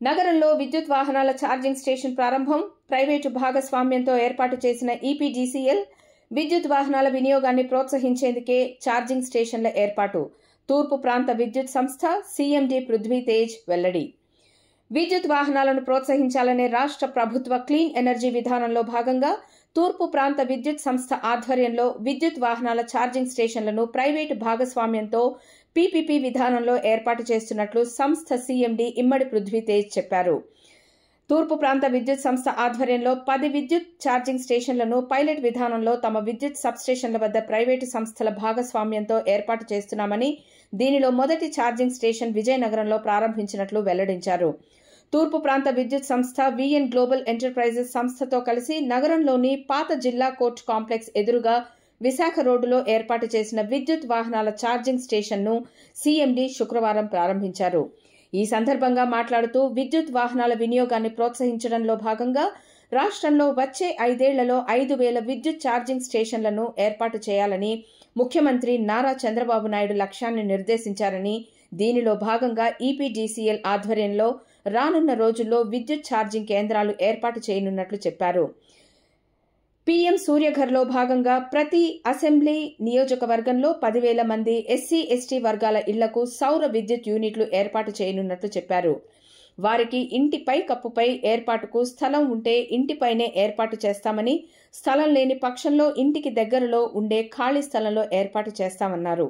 నగరంలో విద్యుత్ వాహనాల ఛార్జింగ్ స్టేషన్ ప్రారంభం, ప్రైవేటు భాగస్వామ్యంతో ఏర్పాటు చేసిన ఈపీడీసీఎల్ విద్యుత్ వాహనాల వినియోగాన్ని ప్రోత్సహించేందుకే ఛార్జింగ్ స్టేషన్ల ఏర్పాటు. తూర్పు ప్రాంత విద్యుత్ సంస్థ సీఎండీ పృథ్వీతేజ్ వెల్లడి. విద్యుత్ వాహనాలను ప్రోత్సహించాలనే రాష్ట్ర ప్రభుత్వ క్లీన్ ఎనర్జీ విధానంలో భాగంగా తూర్పు ప్రాంత విద్యుత్ సంస్థ ఆధ్వర్యంలో విద్యుత్ వాహనాల ఛార్జింగ్ స్టేషన్లను ప్రైవేటు భాగస్వామ్యంతో పీపీపీ విధానంలో ఏర్పాటు చేస్తున్నట్లు సంస్థ సీఎండీ ఇమ్మడి పృథ్వీతేజ్ చెప్పారు. తూర్పు ప్రాంత విద్యుత్ సంస్థ ఆధ్వర్యంలో 10 విద్యుత్ ఛార్జింగ్ స్టేషన్లను పైలట్ విధానంలో తమ విద్యుత్ సబ్స్టేషన్ల వద్ద ప్రైవేటు సంస్థల భాగస్వామ్యంతో ఏర్పాటు చేస్తున్నామని, దీనిలో మొదటి ఛార్జింగ్ స్టేషన్ విజయనగరంలో ప్రారంభించినట్లు వెల్లడించారు. తూర్పు ప్రాంత విద్యుత్ సంస్థ విఎన్ గ్లోబల్ ఎంటర్ప్రైజెస్ సంస్థతో కలిసి నగరంలోని పాత జిల్లా కోర్టు కాంప్లెక్స్ ఎదురుగా విశాఖ రోడ్డులో ఏర్పాటు చేసిన విద్యుత్ వాహనాల ఛార్జింగ్ స్టేషన్ను సీఎండీ శుక్రవారం ప్రారంభించారు. ఈ సందర్భంగా మాట్లాడుతూ విద్యుత్ వాహనాల వినియోగాన్ని ప్రోత్సహించడంలో భాగంగా రాష్ట్రంలో వచ్చే 5 ఏళ్లలో 5,000 విద్యుత్ ఛార్జింగ్ స్టేషన్లను ఏర్పాటు చేయాలని ముఖ్యమంత్రి నారా చంద్రబాబు నాయుడు లక్ష్యాన్ని నిర్దేశించారని, దీనిలో భాగంగా ఈపీడీసీఎల్ ఆధ్వర్యంలో రానున్న రోజుల్లో విద్యుత్ ఛార్జింగ్ కేంద్రాలు ఏర్పాటు చేయనున్నట్లు చెప్పారు. పీఎం సూర్యఘర్లో భాగంగా ప్రతి అసెంబ్లీ నియోజకవర్గంలో 10,000 మంది ఎస్సీ ఎస్టీ వర్గాల ఇళ్లకు సౌర విద్యుత్ యూనిట్లు ఏర్పాటు చేయనున్నట్లు చెప్పారు. వారికి ఇంటిపై కప్పుపై ఏర్పాటుకు స్థలం ఉంటే ఇంటిపైనే ఏర్పాటు చేస్తామని, స్థలం లేని పక్షంలో ఇంటికి దగ్గరలో ఉండే ఖాళీ స్థలంలో ఏర్పాటు చేస్తామన్నారు.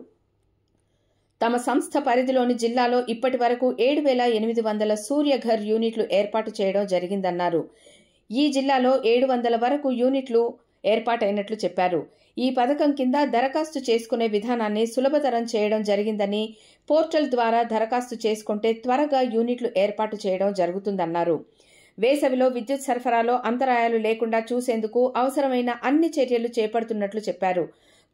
తమ సంస్థ పరిధిలోని జిల్లాలో ఇప్పటి వరకు 7,800 సూర్యఘర్ యూనిట్లు ఏర్పాటు చేయడం జరిగిందన్నారు. ఈ జిల్లాలో 700 వరకు యూనిట్లు ఏర్పాటైనట్లు చెప్పారు. ఈ పథకం కింద దరఖాస్తు చేసుకునే విధానాన్ని సులభతరం చేయడం జరిగిందని, పోర్టల్ ద్వారా దరఖాస్తు చేసుకుంటే త్వరగా యూనిట్లు ఏర్పాటు చేయడం జరుగుతుందన్నారు. వేసవిలో విద్యుత్ సరఫరాలో అంతరాయాలు లేకుండా చూసేందుకు అవసరమైన అన్ని చర్యలు చేపడుతున్నట్లు చెప్పారు.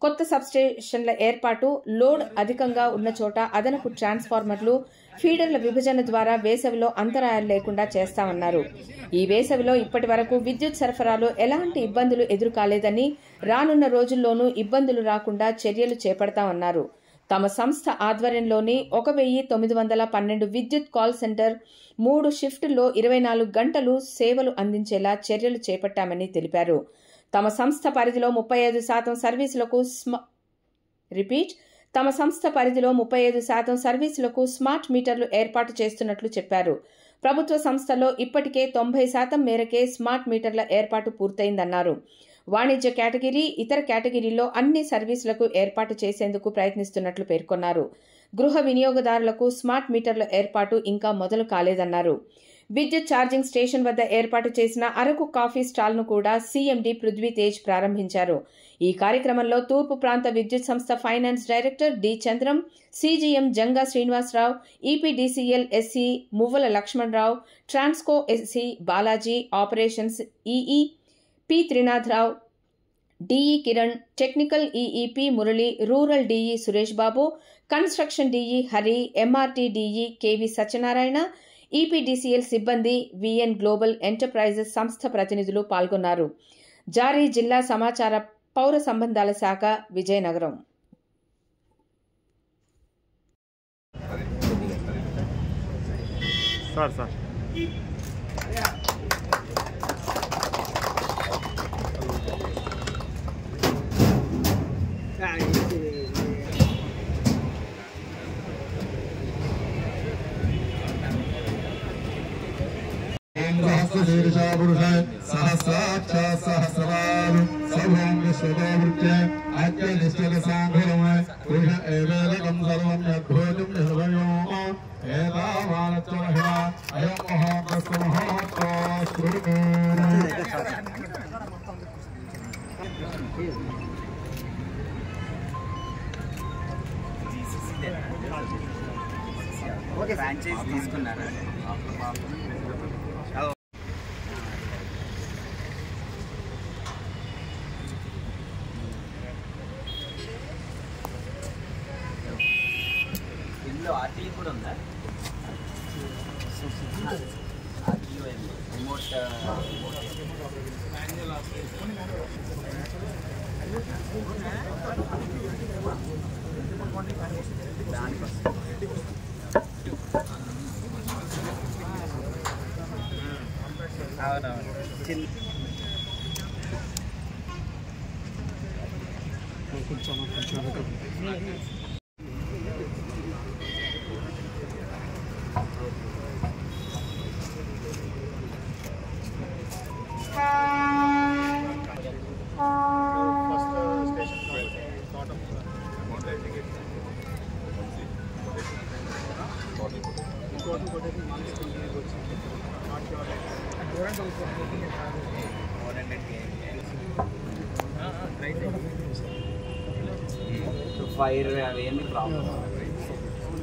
కొత్త సబ్స్టేషన్ల ఏర్పాటు, లోడ్ అధికంగా ఉన్న చోట అదనపు ట్రాన్స్ఫార్మర్లు, ఫీడర్ల విభజన ద్వారా వేసవిలో అంతరాయాలు లేకుండా చేస్తామన్నారు. ఈ వేసవిలో ఇప్పటి వరకు విద్యుత్ సరఫరాలో ఎలాంటి ఇబ్బందులు ఎదురుకాలేదని, రానున్న రోజుల్లోనూ ఇబ్బందులు రాకుండా చర్యలు చేపడతామన్నారు. తమ సంస్థ ఆధ్వర్యంలోని 1,912 విద్యుత్ కాల్ సెంటర్ 3 షిఫ్టుల్లో 24 గంటలు సేవలు అందించేలా చర్యలు చేపట్టామని తెలిపారు. తమ సంస్థ పరిధిలో 35% సర్వీసులకు స్మార్ట్ మీటర్లు ఏర్పాటు చేస్తున్నట్లు చెప్పారు. ప్రభుత్వ సంస్థల్లో ఇప్పటికే 90% మేరకే స్మార్ట్ మీటర్ల ఏర్పాటు పూర్తయిందన్నారు. వాణిజ్య కేటగిరీ, ఇతర కేటగిరీల్లో అన్ని సర్వీసులకు ఏర్పాటు చేసేందుకు ప్రయత్నిస్తున్నట్లు పేర్కొన్నారు. గృహ వినియోగదారులకు స్మార్ట్ మీటర్ల ఏర్పాటు ఇంకా మొదలు కాలేదన్నారు. విద్యుత్ ఛార్జింగ్ స్టేషన్ వద్ద ఏర్పాటు చేసిన అరకు కాఫీ స్టాల్ను కూడా సీఎండీ పృథ్వీతేజ్ ప్రారంభించారు. ఈ కార్యక్రమంలో తూర్పు ప్రాంత విద్యుత్ సంస్థ finance director D Chandram, CGM Janga Srinivasarao, EPDCL SE Muvvala Lakshmanarao, Transco SE Balaji, operations EE P Trinatharao, DE Kiran, technical EE P Murali, rural DE Suresh Babu, construction DE Hari, MRT DE KV Satyanarayana, EPDCL సిబ్బంది, విఎన్ గ్లోబల్ ఎంటర్ప్రైజెస్ సంస్థ ప్రతినిధులు పాల్గొన్నారు. జారీ జిల్లా సమాచార పౌర సంబంధాల శాఖ, విజయనగరం. सहस्राक्ष सहस्रवान् सर्वं विश्वदोवृत्य अत्यनिष्ठितसाङ्घरमय पुरुष एवेदकं सर्वं यद्भोजं निर्वयो एतावानच्चरः अयं महाकस्तमहोत्तोऽस्तु ఓకే ఫ్రాంచైజ్ తీసుకున్నారా? ఇందులో ఆర్టీఈ కూడా ఉందా? రిమోట్ దానికోసం ఫైర్ అవేమి ప్రాబ్లం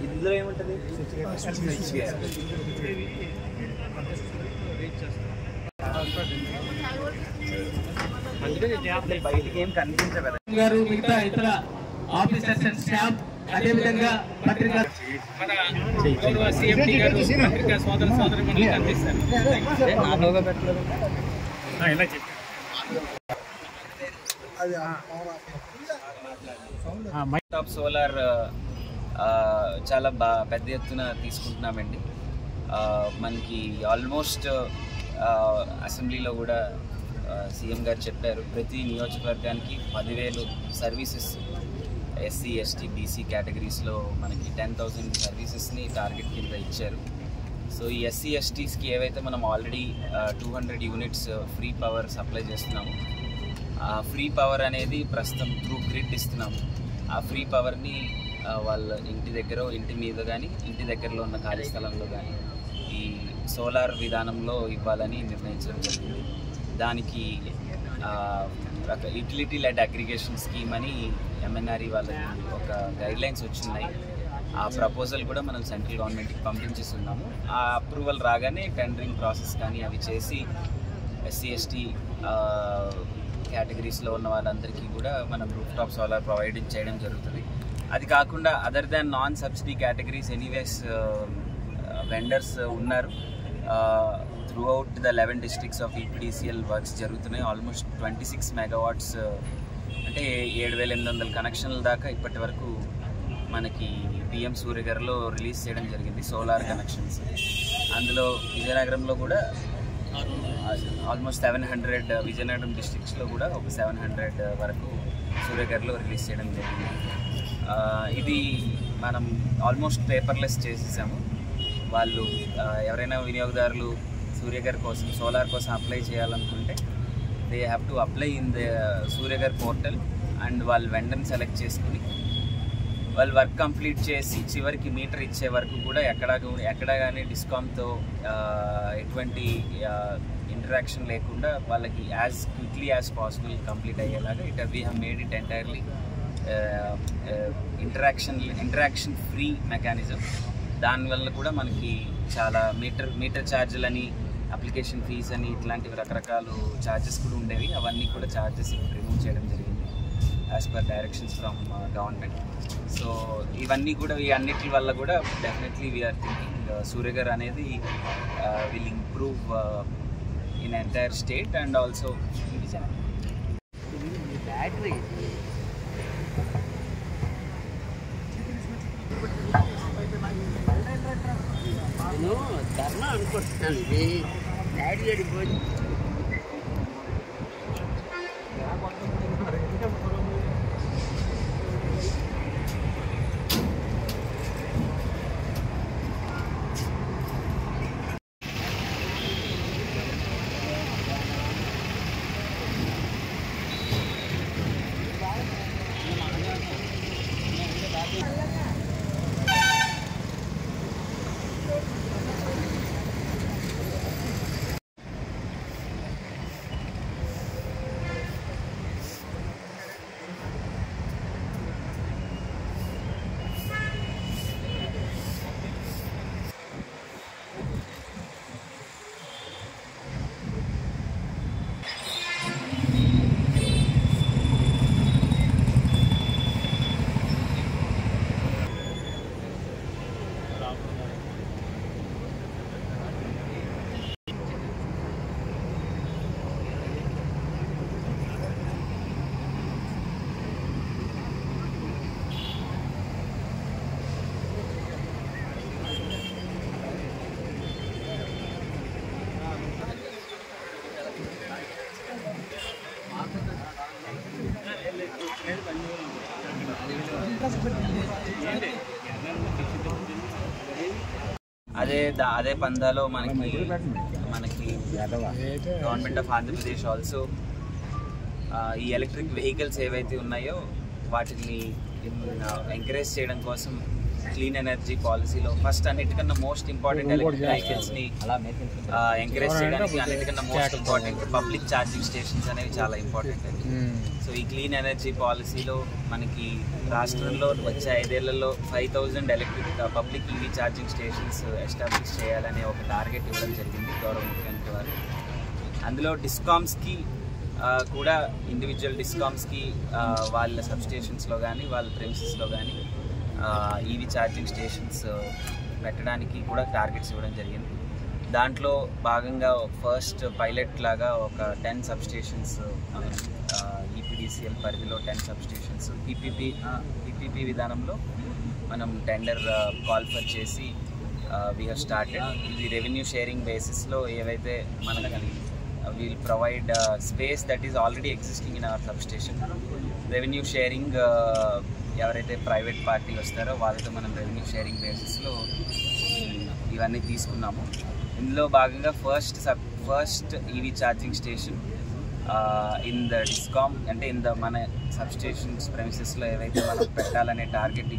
ఇందులో ఏముంటుంది బయటికి ఏం కనిపించదు మిగతా ఇతర ఆఫీసర్స్ అండ్ స్టాఫ్ అదేవిధంగా పత్రికా సీఎండి గారు పత్రికా సోదరి మండలి కనిపిస్తారు. టాప్ సోలార్ చాలా పెద్ద ఎత్తున తీసుకుంటున్నామండి. మనకి ఆల్మోస్ట్ అసెంబ్లీలో కూడా సీఎం గారు చెప్పారు, ప్రతి నియోజకవర్గానికి 10,000 సర్వీసెస్ ఎస్సీ ఎస్టీ బీసీ కేటగిరీస్లో మనకి 10,000 సర్వీసెస్ని టార్గెట్ కింద ఇచ్చారు. సో ఈ ఎస్సీ ఎస్టీస్కి ఏవైతే మనం already 200 units free power supply చేస్తున్నాము, ఆ ఫ్రీ పవర్ అనేది ప్రస్తుతం త్రూ గ్రిడ్ ఇస్తున్నాము. ఆ ఫ్రీ పవర్ని వాళ్ళ ఇంటి మీద కానీ ఇంటి దగ్గరలో ఉన్న ఖాళీ స్థలంలో కానీ ఈ సోలార్ విధానంలో ఇవ్వాలని నిర్ణయించడం జరిగింది. దానికి యూటిలిటీ లెడ్ అగ్రిగేషన్ స్కీమ్ అని MNRE వాళ్ళకి ఒక గైడ్లైన్స్ వచ్చినాయి. ఆ ప్రపోజల్ కూడా మనం సెంట్రల్ గవర్నమెంట్కి పంపించేస్తున్నాము. ఆ అప్రూవల్ రాగానే టెండరింగ్ ప్రాసెస్ కానీ అవి చేసి ఎస్సీ ఎస్టీ కేటగిరీస్లో ఉన్న వాళ్ళందరికీ కూడా మనం రూఫ్ టాప్ సోలార్ ప్రొవైడ్ చేయడం జరుగుతుంది. అది కాకుండా other than non subsidy categories anyways vendors ఉన్నారు. Throughout the 11 districts of EPDCL works జరుగుతున్నాయి. ఆల్మోస్ట్ 26 megawatts అంటే 7,800 కనెక్షన్ల దాకా ఇప్పటి వరకు మనకి PM సూర్యగారిలో రిలీజ్ చేయడం జరిగింది సోలార్ కనెక్షన్స్. అందులో విజయనగరంలో కూడా ఆల్మోస్ట్ 700, విజయనగరం డిస్ట్రిక్ట్స్లో కూడా ఒక 700 వరకు సూర్యగారిలో రిలీజ్ చేయడం జరిగింది. ఇది మనం ఆల్మోస్ట్ పేపర్లెస్ చేసేసాము. వాళ్ళు ఎవరైనా వినియోగదారులు సూర్యగారి కోసం సోలార్ కోసం అప్లై చేయాలనుకుంటే they have to apply in the సూర్యగారి పోర్టల్ అండ్ వాళ్ళు వెండర్ని సెలెక్ట్ చేసుకుని వాళ్ళు వర్క్ కంప్లీట్ చేసి చివరికి మీటర్ ఇచ్చే వరకు కూడా ఎక్కడ కానీ డిస్కామ్తో ఎటువంటి ఇంటరాక్షన్ లేకుండా వాళ్ళకి as quickly as possible complete అయ్యేలాగా we have made it entirely interaction free mechanism. దానివల్ల కూడా మనకి చాలా మీటర్ ఛార్జీలని, అప్లికేషన్ ఫీజ్ అని ఇట్లాంటివి రకరకాల ఛార్జెస్ కూడా ఉండేవి. అవన్నీ కూడా ఛార్జెస్ రిమూవ్ చేయడం జరిగింది as per directions from government. So ఇవన్నీ కూడా ఈ అన్నిటి వల్ల కూడా డెఫినెట్లీ వీఆర్ థింకింగ్ సూర్యగారు అనేది will improve in entire state and also Vizianagaram. Battery నేను ధర్నా అనుకుంటున్నాను. ఇది డాడీ అడిగిపోయి అదే పందాలో మనకి గవర్నమెంట్ ఆఫ్ ఆంధ్రప్రదేశ్ ఆల్సో ఈ ఎలక్ట్రిక్ వెహికల్స్ ఏవైతే ఉన్నాయో వాటిని ఎంకరేజ్ చేయడం కోసం క్లీన్ ఎనర్జీ పాలసీలో ఫస్ట్ అన్నిటికన్నా మోస్ట్ ఇంపార్టెంట్ ఎలక్ట్రిక్ వెహికల్స్ని ఎంకరేజ్ చేయడానికి అన్నిటికన్నా most important public charging stations అనేవి చాలా ఇంపార్టెంట్ అండి. సో ఈ క్లీన్ ఎనర్జీ పాలసీలో మనకి రాష్ట్రంలో వచ్చే 5 ఏళ్లలో 5000 electric public EV charging stations establish చేయాలనే ఒక టార్గెట్ ఇవ్వడం జరిగింది గౌరవ ముఖ్యమంత్రి వారు. అందులో డిస్కామ్స్కి కూడా ఇండివిజువల్ డిస్కామ్స్కి వాళ్ళ సబ్స్టేషన్స్లో కానీ వాళ్ళ ప్రెమిసెస్లో కానీ ఈవీ ఛార్జింగ్ స్టేషన్స్ పెట్టడానికి కూడా టార్గెట్స్ ఇవ్వడం జరిగింది. దాంట్లో భాగంగా ఫస్ట్ పైలట్ లాగా ఒక 10 సబ్స్టేషన్స్ ఈపీడీసీఎల్ పరిధిలో 10 సబ్స్టేషన్స్ పీపీపీ విధానంలో మనం టెండర్ కాల్ఫర్ చేసి వీ హ్యావ్ స్టార్టెడ్. ఇది రెవెన్యూ షేరింగ్ బేసిస్లో ఏవైతే మనకి will provide space that is already existing in our substation. Revenue sharing ఎవరైతే ప్రైవేట్ పార్టీ వస్తారో వాళ్ళతో మనం రెవెన్యూ షేరింగ్ బేసిస్లో ఇవన్నీ తీసుకున్నాము. ఇందులో భాగంగా first EV charging station in the discom అంటే మన సబ్స్టేషన్స్ ప్రెమిసెస్లో ఏవైతే మనం పెట్టాలనే టార్గెట్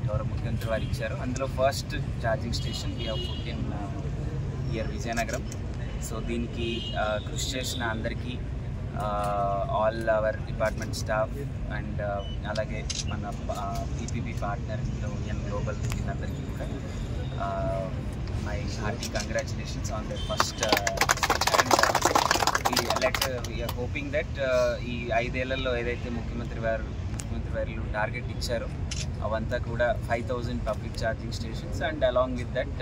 గౌరవ ముఖ్యమంత్రి వారు ఇచ్చారో అందులో first charging station we have put in here Vizianagaram. So దీనికి కృషి చేసిన అందరికీ all our department staff and అలాగే మన పీపీపీ పార్ట్నర్ యూఎన్ గ్లోబల్ వీళ్ళందరికీ కూడా my hearty congratulations on their first. We are hoping that ఈ 5 ఏళ్లలో ఏదైతే ముఖ్యమంత్రి వారు టార్గెట్ ఇచ్చారో అవంతా కూడా 5000 public charging stations and along with that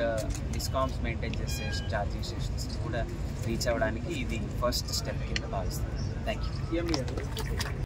discoms maintain చేసే ఛార్జింగ్ స్టేషన్స్ కూడా రీచ్ అవ్వడానికి ఇది ఫస్ట్ స్టెప్ కింద భావిస్తాను. Thank you.